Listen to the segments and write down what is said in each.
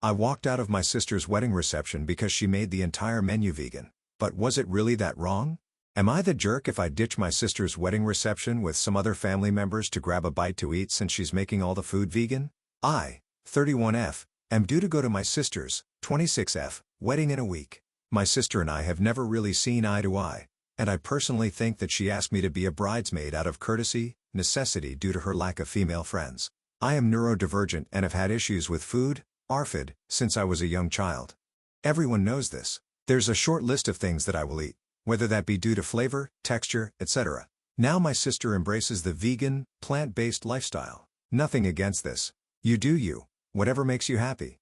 I walked out of my sister's wedding reception because she made the entire menu vegan. But was it really that wrong? Am I the jerk if I ditch my sister's wedding reception with some other family members to grab a bite to eat since she's making all the food vegan? I, 31F, am due to go to my sister's, 26F, wedding in a week. My sister and I have never really seen eye to eye, and I personally think that she asked me to be a bridesmaid out of courtesy, necessity due to her lack of female friends. I am neurodivergent and have had issues with food, ARFID, since I was a young child. Everyone knows this. There's a short list of things that I will eat, whether that be due to flavor, texture, etc. Now my sister embraces the vegan, plant-based lifestyle. Nothing against this. You do you, whatever makes you happy.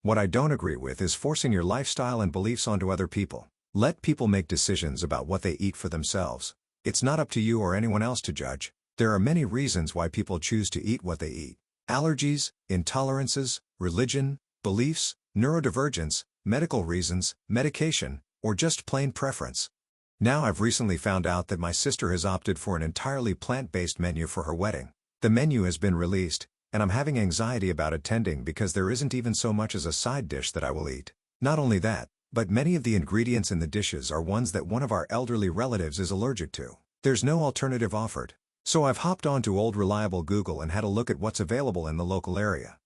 What I don't agree with is forcing your lifestyle and beliefs onto other people. Let people make decisions about what they eat for themselves. It's not up to you or anyone else to judge. There are many reasons why people choose to eat what they eat. Allergies, intolerances, religion, beliefs, neurodivergence, medical reasons, medication, or just plain preference. Now I've recently found out that my sister has opted for an entirely plant-based menu for her wedding. The menu has been released, and I'm having anxiety about attending because there isn't even so much as a side dish that I will eat. Not only that, but many of the ingredients in the dishes are ones that one of our elderly relatives is allergic to. There's no alternative offered. So I've hopped onto old reliable Google and had a look at what's available in the local area.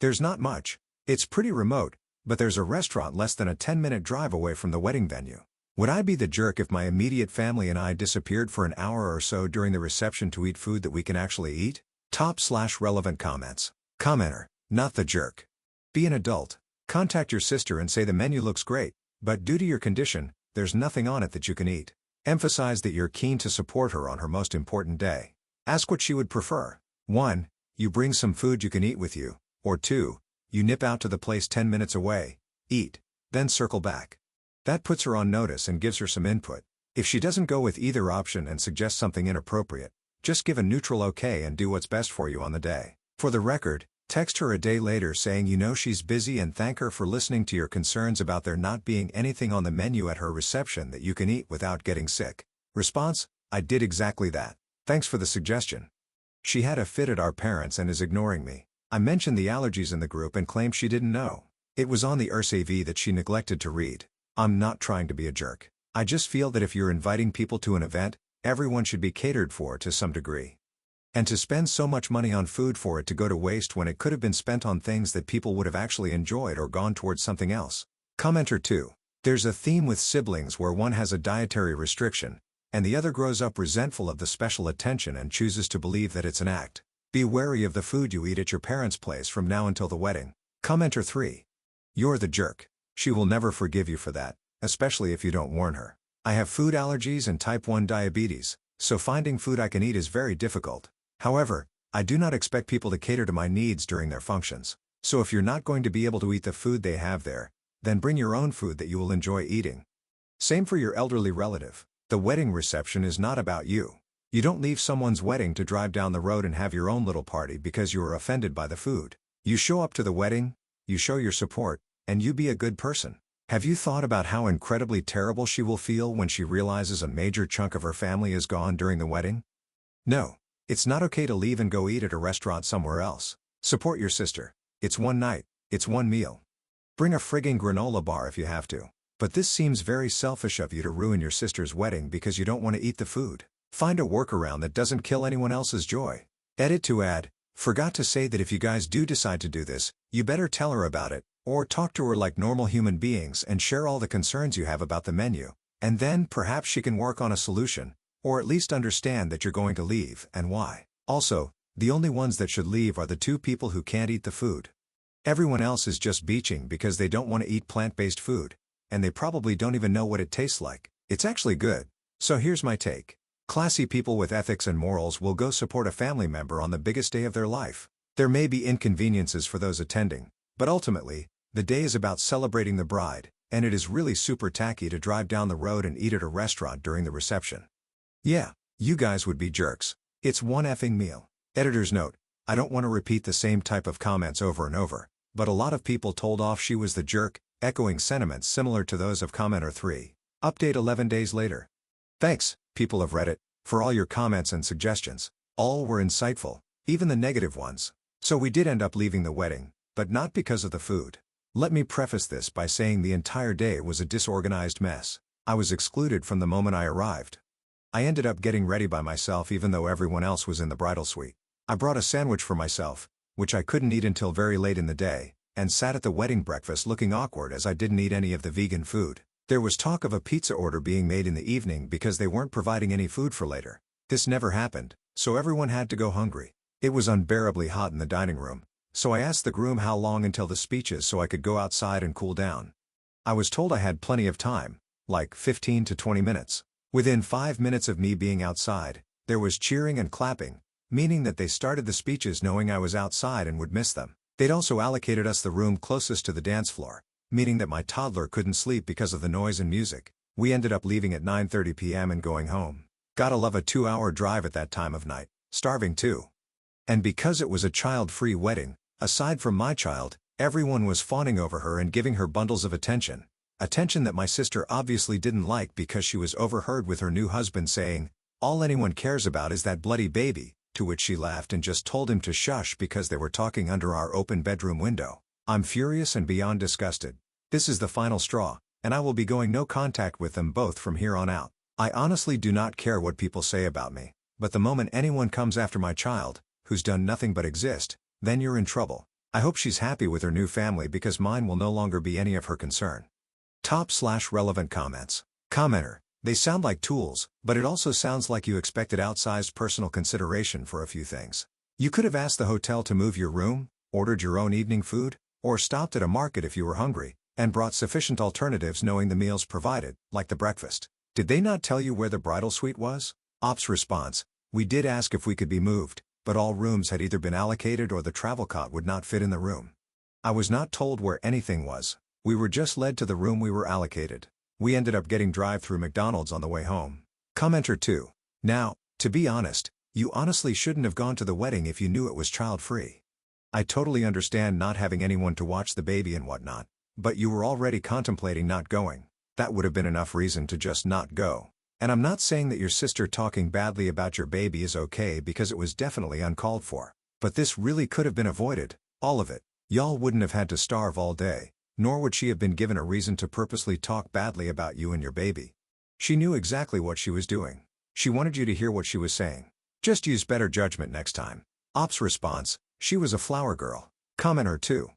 There's not much. It's pretty remote, but there's a restaurant less than a 10-minute drive away from the wedding venue. Would I be the jerk if my immediate family and I disappeared for an hour or so during the reception to eat food that we can actually eat? Top/relevant comments. Commenter, not the jerk. Be an adult. Contact your sister and say the menu looks great, but due to your condition, there's nothing on it that you can eat. Emphasize that you're keen to support her on her most important day. Ask what she would prefer. 1. You bring some food you can eat with you, or 2. You nip out to the place 10 minutes away, eat, then circle back. That puts her on notice and gives her some input. If she doesn't go with either option and suggests something inappropriate, just give a neutral okay and do what's best for you on the day. For the record, text her a day later saying you know she's busy and thank her for listening to your concerns about there not being anything on the menu at her reception that you can eat without getting sick. Response: I did exactly that. Thanks for the suggestion. She had a fit at our parents and is ignoring me. I mentioned the allergies in the group and claimed she didn't know. It was on the RCV that she neglected to read. I'm not trying to be a jerk. I just feel that if you're inviting people to an event, everyone should be catered for to some degree. And to spend so much money on food for it to go to waste when it could have been spent on things that people would have actually enjoyed or gone towards something else. Commenter 2. There's a theme with siblings where one has a dietary restriction, and the other grows up resentful of the special attention and chooses to believe that it's an act. Be wary of the food you eat at your parents' place from now until the wedding. Commenter 3. You're the jerk. She will never forgive you for that, especially if you don't warn her. I have food allergies and type 1 diabetes, so finding food I can eat is very difficult. However, I do not expect people to cater to my needs during their functions. So if you're not going to be able to eat the food they have there, then bring your own food that you will enjoy eating. Same for your elderly relative. The wedding reception is not about you. You don't leave someone's wedding to drive down the road and have your own little party because you are offended by the food. You show up to the wedding, you show your support, and you be a good person. Have you thought about how incredibly terrible she will feel when she realizes a major chunk of her family is gone during the wedding? No. It's not okay to leave and go eat at a restaurant somewhere else. Support your sister. It's one night, it's one meal. Bring a frigging granola bar if you have to. But this seems very selfish of you to ruin your sister's wedding because you don't want to eat the food. Find a workaround that doesn't kill anyone else's joy. Edit to add, forgot to say that if you guys do decide to do this, you better tell her about it, or talk to her like normal human beings and share all the concerns you have about the menu, and then perhaps she can work on a solution. Or at least understand that you're going to leave and why. Also, the only ones that should leave are the 2 people who can't eat the food. Everyone else is just beaching because they don't want to eat plant-based food, and they probably don't even know what it tastes like. It's actually good. So here's my take. Classy people with ethics and morals will go support a family member on the biggest day of their life. There may be inconveniences for those attending, but ultimately, the day is about celebrating the bride, and it is really super tacky to drive down the road and eat at a restaurant during the reception. Yeah, you guys would be jerks. It's one effing meal. Editor's note, I don't want to repeat the same type of comments over and over, but a lot of people told off she was the jerk, echoing sentiments similar to those of commenter 3. Update 11 days later. Thanks, people of Reddit, for all your comments and suggestions. All were insightful, even the negative ones. So we did end up leaving the wedding, but not because of the food. Let me preface this by saying the entire day was a disorganized mess. I was excluded from the moment I arrived. I ended up getting ready by myself even though everyone else was in the bridal suite. I brought a sandwich for myself, which I couldn't eat until very late in the day, and sat at the wedding breakfast looking awkward as I didn't eat any of the vegan food. There was talk of a pizza order being made in the evening because they weren't providing any food for later. This never happened, so everyone had to go hungry. It was unbearably hot in the dining room, so I asked the groom how long until the speeches so I could go outside and cool down. I was told I had plenty of time, like 15 to 20 minutes. Within 5 minutes of me being outside, there was cheering and clapping, meaning that they started the speeches knowing I was outside and would miss them. They'd also allocated us the room closest to the dance floor, meaning that my toddler couldn't sleep because of the noise and music. We ended up leaving at 9:30 p.m. and going home. Gotta love a 2-hour drive at that time of night, starving too. And because it was a child-free wedding, aside from my child, everyone was fawning over her and giving her bundles of attention. Attention that my sister obviously didn't like because she was overheard with her new husband saying, "All anyone cares about is that bloody baby," to which she laughed and just told him to shush because they were talking under our open bedroom window. I'm furious and beyond disgusted. This is the final straw, and I will be going no contact with them both from here on out. I honestly do not care what people say about me, but the moment anyone comes after my child, who's done nothing but exist, then you're in trouble. I hope she's happy with her new family because mine will no longer be any of her concern. Top/relevant comments. Commenter: they sound like tools, but it also sounds like you expected outsized personal consideration for a few things. You could have asked the hotel to move your room, ordered your own evening food, or stopped at a market if you were hungry, and brought sufficient alternatives knowing the meals provided, like the breakfast. Did they not tell you where the bridal suite was? Op's response: we did ask if we could be moved, but all rooms had either been allocated or the travel cot would not fit in the room. I was not told where anything was. We were just led to the room we were allocated. We ended up getting drive-through McDonald's on the way home. Commenter 2: now, to be honest, you honestly shouldn't have gone to the wedding if you knew it was child-free. I totally understand not having anyone to watch the baby and whatnot, but you were already contemplating not going. That would have been enough reason to just not go. And I'm not saying that your sister talking badly about your baby is okay because it was definitely uncalled for. But this really could have been avoided, all of it. Y'all wouldn't have had to starve all day, nor would she have been given a reason to purposely talk badly about you and your baby. She knew exactly what she was doing. She wanted you to hear what she was saying. Just use better judgment next time. Op's response: she was a flower girl. Commenter 2: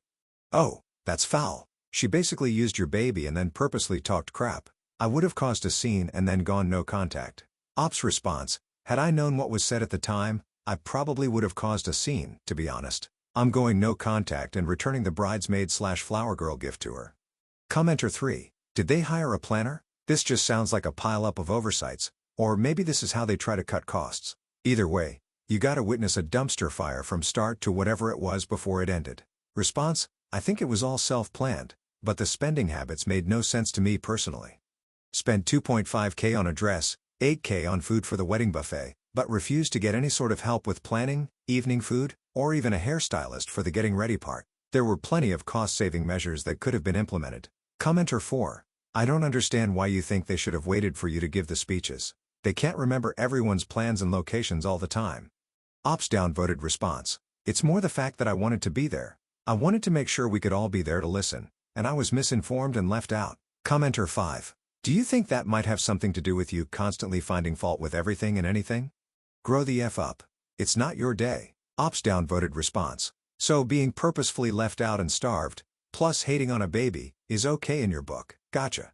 oh, that's foul. She basically used your baby and then purposely talked crap. I would have caused a scene and then gone no contact. Op's response: had I known what was said at the time, I probably would have caused a scene, to be honest. I'm going no contact and returning the bridesmaid/flower girl gift to her. Commenter 3: did they hire a planner? This just sounds like a pile-up of oversights, or maybe this is how they try to cut costs. Either way, you gotta witness a dumpster fire from start to whatever it was before it ended. Response: I think it was all self-planned, but the spending habits made no sense to me personally. Spent $2.5K on a dress, $8K on food for the wedding buffet, but refused to get any sort of help with planning, evening food, or even a hairstylist for the getting ready part. There were plenty of cost-saving measures that could have been implemented. Commenter 4: I don't understand why you think they should have waited for you to give the speeches. They can't remember everyone's plans and locations all the time. Op's downvoted response: it's more the fact that I wanted to be there. I wanted to make sure we could all be there to listen, and I was misinformed and left out. Commenter 5: do you think that might have something to do with you constantly finding fault with everything and anything? Grow the F up. It's not your day. Op's downvoted response: so being purposefully left out and starved, plus hating on a baby, is okay in your book. Gotcha.